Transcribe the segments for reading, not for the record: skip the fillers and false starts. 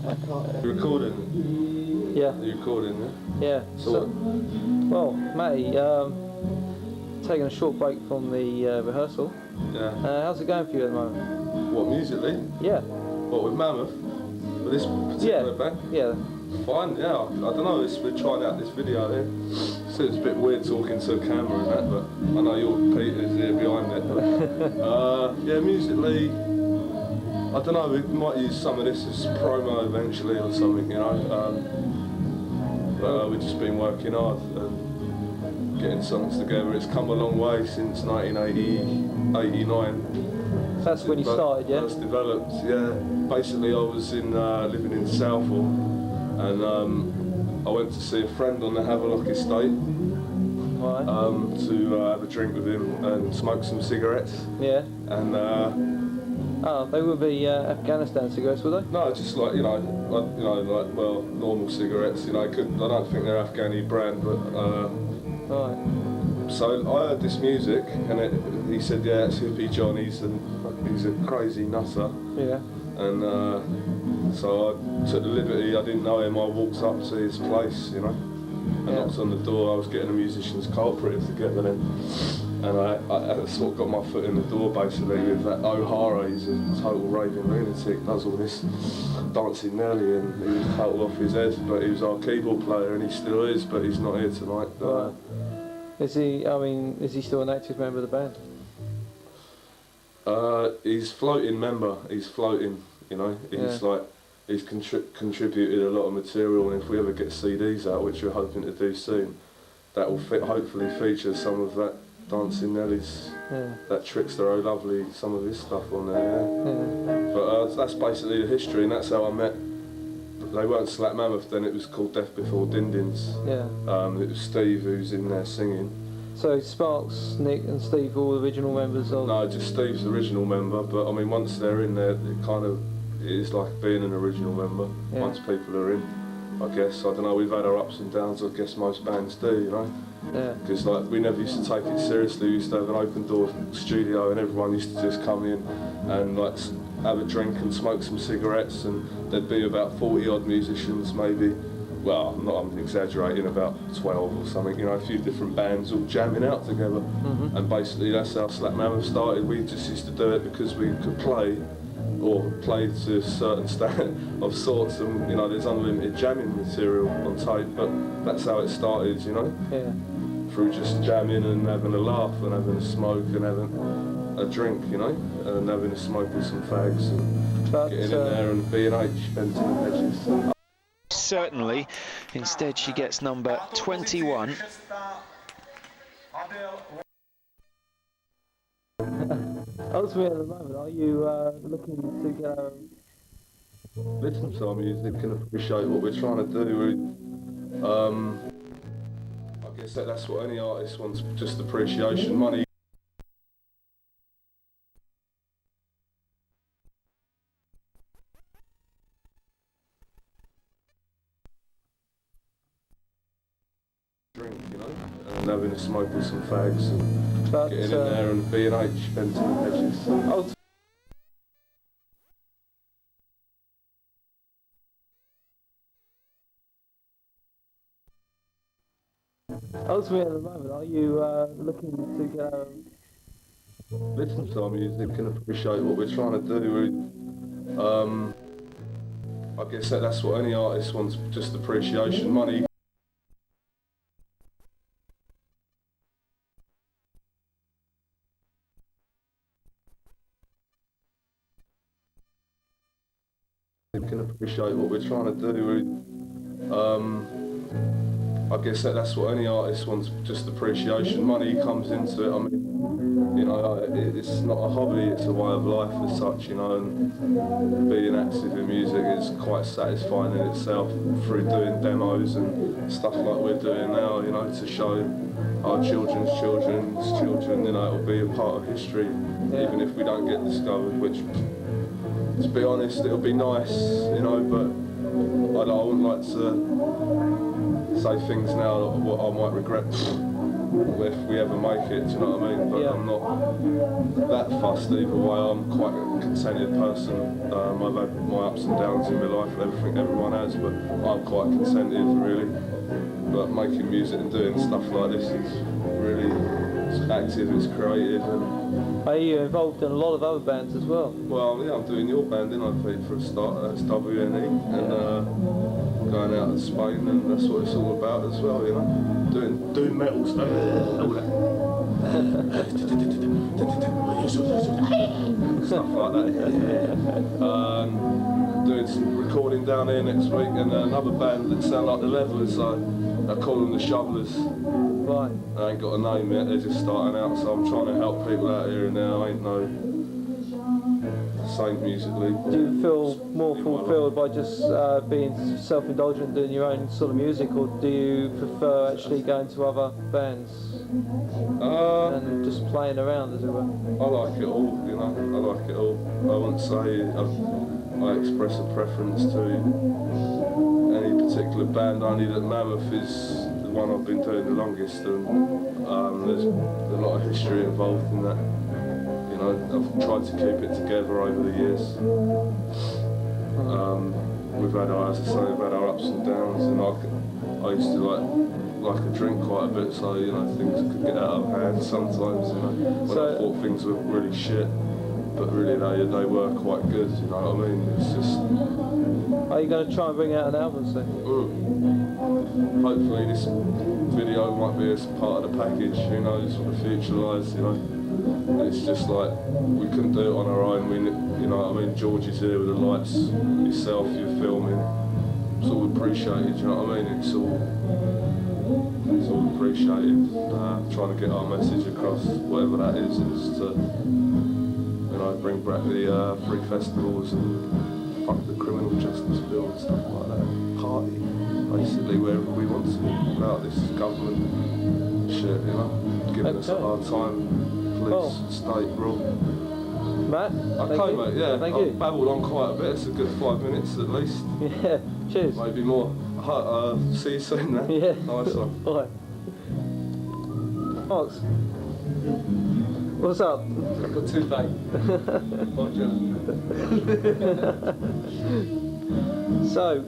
You recording? Yeah. Are you recording, yeah? Yeah. So, well, Matty, taking a short break from the rehearsal. Yeah. How's it going for you at the moment? What, musically? Yeah. What, with Mammoth? With this particular band? Yeah. Fine, yeah. I don't know, we're trying out this video here. So it's a bit weird talking to a camera and that, but I know you're Pete is here behind it. But, yeah, musically, I don't know, we might use some of this as promo eventually or something, you know. But we've just been working hard and getting songs together. It's come a long way since 1989. That's when you started, yeah? First developed, yeah. Basically, I was living in Southall, and I went to see a friend on the Havelock estate. Right. To have a drink with him and smoke some cigarettes. Yeah. And oh, they would be Afghanistan cigarettes, would they? no, just like like normal cigarettes. You know, I don't think they're Afghani brand, but right. So I heard this music, and he said, yeah, it's Hippie John. He's a crazy nutter. Yeah. And so I took the liberty. I didn't know him. I walked up to his place, you know. I knocked on the door. I was getting a musicians cooperative together then, and I sort of got my foot in the door basically with that O'Hara. He's a total raving lunatic, does all this dancing Nelly, and he was total off his head. But he was our keyboard player, and he still is. But he's not here tonight. Right. Is he? I mean, is he still an active member of the band? He's floating member. He's floating. You know. He's He's contributed a lot of material, and if we ever get CDs out, which we're hoping to do soon, that will hopefully feature some of that Dancing Nelly's, that Trickster Oh Lovely, some of his stuff on there. Yeah. But that's basically the history, and that's how I met. They weren't Slack Mammoth then; it was called Death Before Din-Dins. Yeah. It was Steve who's in there singing. So Sparx, Nick, and Steve, all original members of? No, just Steve's the original member. But I mean, once they're in there, it's like being an original member. Yeah. Once people are in, I guess. I don't know, we've had our ups and downs, I guess most bands do, you know? Yeah. Because like, we never used to take it seriously. We used to have an open door studio, and everyone used to just come in and like have a drink and smoke some cigarettes, and there'd be about 40 odd musicians maybe. Well, I'm exaggerating, about 12 or something, you know, a few different bands all jamming out together. Mm-hmm. And basically that's how Slack Mammoth started. We just used to do it because we could play, or played to a certain standard of sorts, and you know, there's unlimited jamming material on tape, but that's how it started, you know? Yeah. Through just jamming and having a laugh and having a smoke and having a drink, you know? And having a smoke with some fags and getting in there and B&H, Benton and Hedges. Certainly. Instead, she gets number 21. Ultimately, at the moment, are you looking to go? Listen to our music and appreciate what we're trying to do. I guess that's what any artist wants, just appreciation. Money. Drink, you know, and having a smoke with some fags and getting in there and B&H, Benton and Hedges. Ultimately, at the moment, are you looking to go? Listen to our music and appreciate what we're trying to do. I guess that's what any artist wants, just appreciation. Money. Can appreciate what we're trying to do. I guess that's what any artist wants, just appreciation. Money comes into it. I mean, you know, it's not a hobby, it's a way of life as such, you know, and being active in music is quite satisfying in itself through doing demos and stuff like we're doing now, you know, to show our children's children, you know, it'll be a part of history, even if we don't get discovered, which, to be honest, it'll be nice, you know, but wouldn't like to say things now what I might regret if we ever make it, do you know what I mean? But I'm not that fussed either way. I'm quite a contented person. I've had my ups and downs in my life, everything everyone has, but I'm quite contented really. But making music and doing stuff like this is really active, it's creative. And are you involved in a lot of other bands as well? well, yeah, I'm doing your band, I Pete, for a start. That's WNE, and going out to Spain, and that's what it's all about as well, you know. Doing metal stuff, all that. Stuff like that. Doing some recording down here next week, and another band that sound like the Levelers, so I call them the Shovelers. Right. I ain't got a name yet, they're just starting out, so I'm trying to help people out here and now. I ain't no saint musically. Do you feel more fulfilled by just being self-indulgent, doing your own sort of music, or do you prefer actually going to other bands and just playing around, as it were? I like it all, you know, I like it all. I wouldn't say I express a preference to any particular band, only that Mammoth is the one I've been doing the longest, and there's a lot of history involved in that. You know, I've tried to keep it together over the years. We've had our, as I say, we've had our ups and downs, and I used to like a drink quite a bit, so you know things could get out of hand sometimes. You know, when I thought things were really shit, but really they were quite good. You know what I mean? It's just. Are you going to try and bring out an album soon? Hopefully this video might be as part of the package. Who knows what the future lies? You know. It's just like we couldn't do it on our own. You know what I mean? George is here with the lights, yourself, you're filming. It's all appreciated. You know what I mean? It's all appreciated. Trying to get our message across, whatever that is to bring back the free festivals and fuck the criminal justice bill and stuff like that. Party, basically, wherever we want to without this government shit. You know, giving us a hard time. Police, state, rule. Matt? Okay, mate, yeah. Thank I've you. babbled on quite a bit, it's a good 5 minutes at least. Yeah, cheers. Maybe more. See you soon, man. Yeah. Nice one. Bye. Fox, what's up? I've got toothache. So,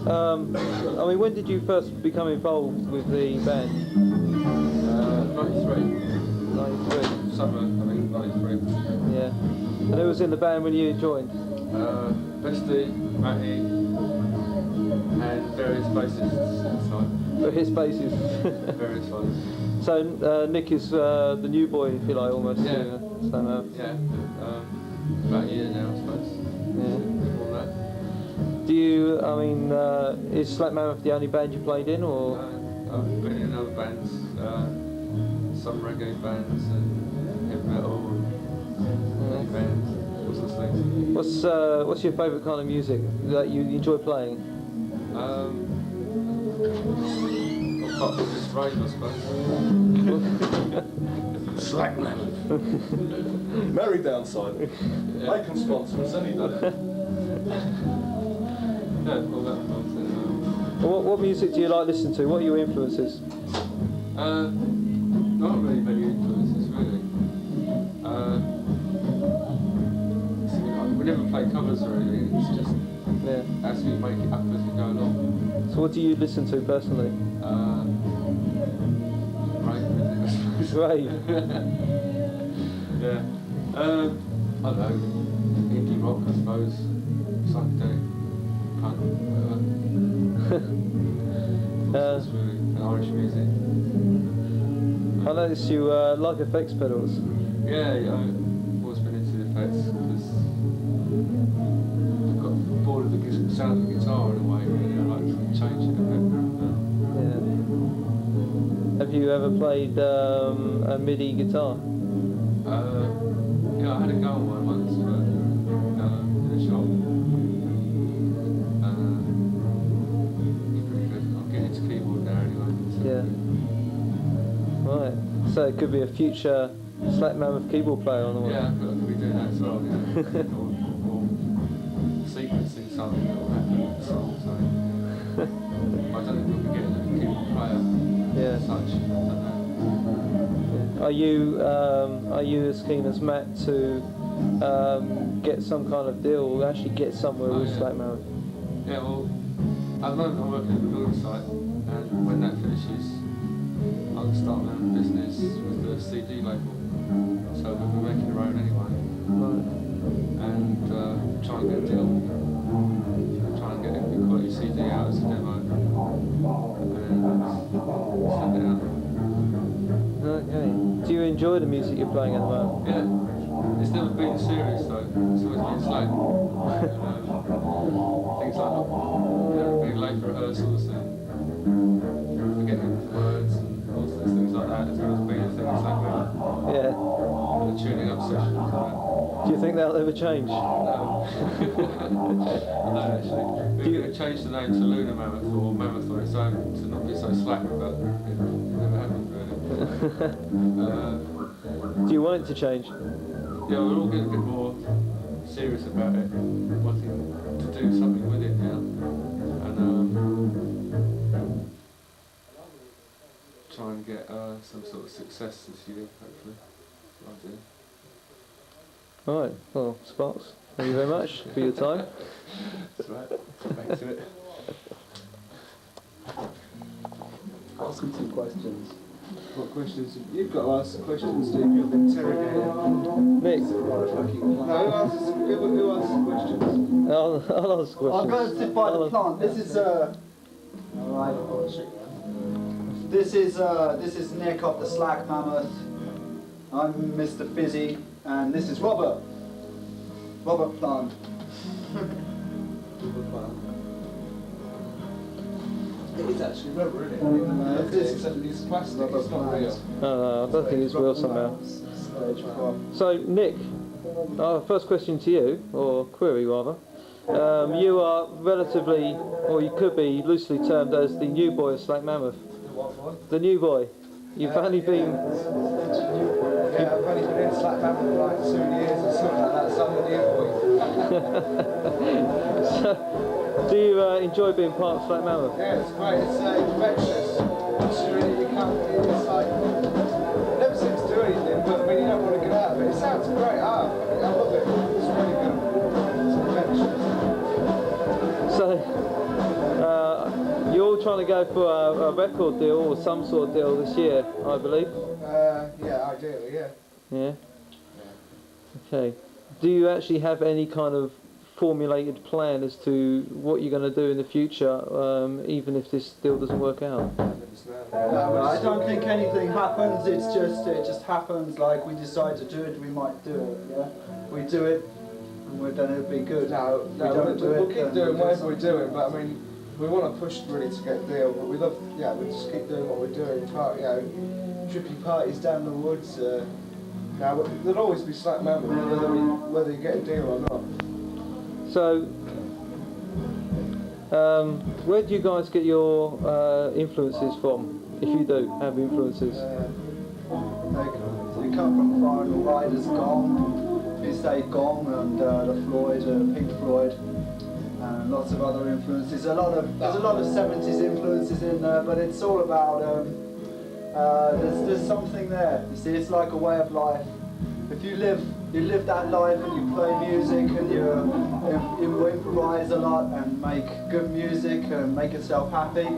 I mean, when did you first become involved with the band? 93. 93. Summer, I think, 93. Yeah. And who was in the band when you joined? Besty, Matty, and various bassists inside. His bases. Various ones. So Nick is the new boy, if you like, almost. Yeah. Yeah. About a year now, I suppose. Yeah. All that. Do you? I mean, is Slack Mammoth the only band you played in, or? I've been in other bands. Some reggae bands and heavy metal and bands, all sorts of things. What's your favourite kind of music that you enjoy playing? Apart from this rave, I suppose. Slack Mammoth. Merry downside. They can sponsor us any day. Yeah, all that nonsense. What music do you like listening to? What are your influences? Not really many influences, really. We never play covers or anything, it's just as we make it up as we go along. So what do you listen to personally? Rave. Yeah. I don't know, indie rock, I suppose. Psychedelic, punk, whatever. Really, Irish music. I noticed you like effects pedals. Yeah, I've always been into the effects because I've got bored of the sound of the guitar in a way, really. I like to change it a bit. Have you ever played a MIDI guitar? Yeah, I had a go on one once, but in a shop. It's pretty good. I'm getting into keyboard now anyway. So. Yeah. Right. So it could be a future Slack Mammoth keyboard player on the one. Yeah, but I could be doing that as well, yeah. or sequencing something that will happen in the song, so. much. Are you as keen as Matt to get some kind of deal or actually get somewhere with Slack Mammoth? Yeah, well, at the moment I'm working at the building site, and when that finishes, I'll start my own business with the CD label. So we'll be making our own anyway. Right. And try and get a deal. Try and get a good quality CD out as a demo. And send it out. Okay. Do you enjoy the music you're playing at the moment? Yeah. It's never been serious though. It's always been slow. Things like never being late for rehearsals and forgetting words and all sorts of things like that. It's always been a thing. It's like Yeah. the tuning up sessions and that. Do you think that'll ever change? No. No, actually. We're going to change the name to Lunar Mammoth or Mammoth on its own to not be so slack, but it never happened really. Do you want it to change? Yeah, we're all getting a bit more serious about it, wanting to do something with it now, and try and get some sort of success this year, hopefully. That's what I do. Alright, well, Sparx, thank you very much for your time. That's right, back to it. Ask me 2 questions. What questions? You've got to ask questions, Steve. You're the interrogator. Nick, No, who asks questions? I'll ask questions. I'll go and sit by the plant. This is alright. This is Nick of the Slack Mammoth. I'm Mr. Fizzy, and this is Robert. Robert Plant. It is actually rubber, isn't it? It's plastic, it's not real. I don't think it's real somehow. So, Nick, first question to you, or query rather. You are relatively, or you could be loosely termed as the new boy of Slack Mammoth. The new boy. You've only been... Yeah, I've only been in Slack Mammoth for like 2 years or something like that, so I'm the new boy. So, do you enjoy being part of Slack Mammoth? Yeah, it's great, it's infectious. Once you're in it, you can't, it's like, it never seems to do anything, but I mean, you don't want to get out of it. It sounds great, I love it, it's really good. It's infectious. So, you're all trying to go for a record deal or some sort of deal this year, I believe? Yeah, ideally, yeah. Yeah? Okay. Do you actually have any kind of formulated plan as to what you're going to do in the future, even if this deal doesn't work out? No, I don't think anything happens. It just happens. Like we decide to do it, we might do it. Yeah, we do it, and then it'll be good. No, we'll keep doing whatever we're doing, but I mean, we want to push really to get a deal, but we love, yeah, we just keep doing what we're doing. You know, trippy parties down the woods. Now, there'll always be Slack Mammoth, whether you get a deal or not. So, where do you guys get your influences from, if you do have influences? They come from Final Riders, Gong, if you say Gong, and the Floyd, Pink Floyd, and lots of other influences. There's a lot of 70s influences in there, but it's all about, there's something there. You see, it's like a way of life. If you live that life and you play music and you improvise a lot and make good music and make yourself happy,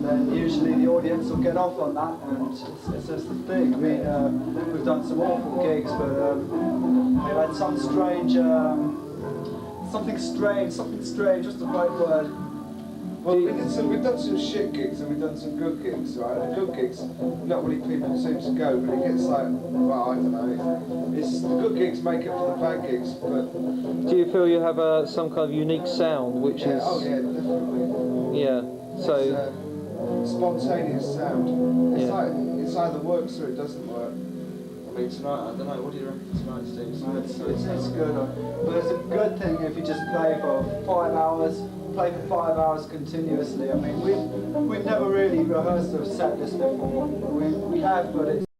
then usually the audience will get off on that, and it's just the thing. I mean, we've done some awful gigs, but we've had some strange, something strange, just the right word. Well, we've done some shit gigs and we've done some good gigs, right? And the good gigs, not many people seem to go, but it gets like, well, I don't know. It's the good gigs make up for the bad gigs, but... Do you feel you have some kind of unique sound, which is... Oh yeah, definitely. Yeah, so... It's spontaneous sound. It's like, it's either works or it doesn't work. I mean, tonight, I don't know, what do you reckon for tonight, Steve? It's good, but it's a good thing if you just play for 5 hours. Play for 5 hours continuously. I mean, we've never really rehearsed a set list before. We have, but it's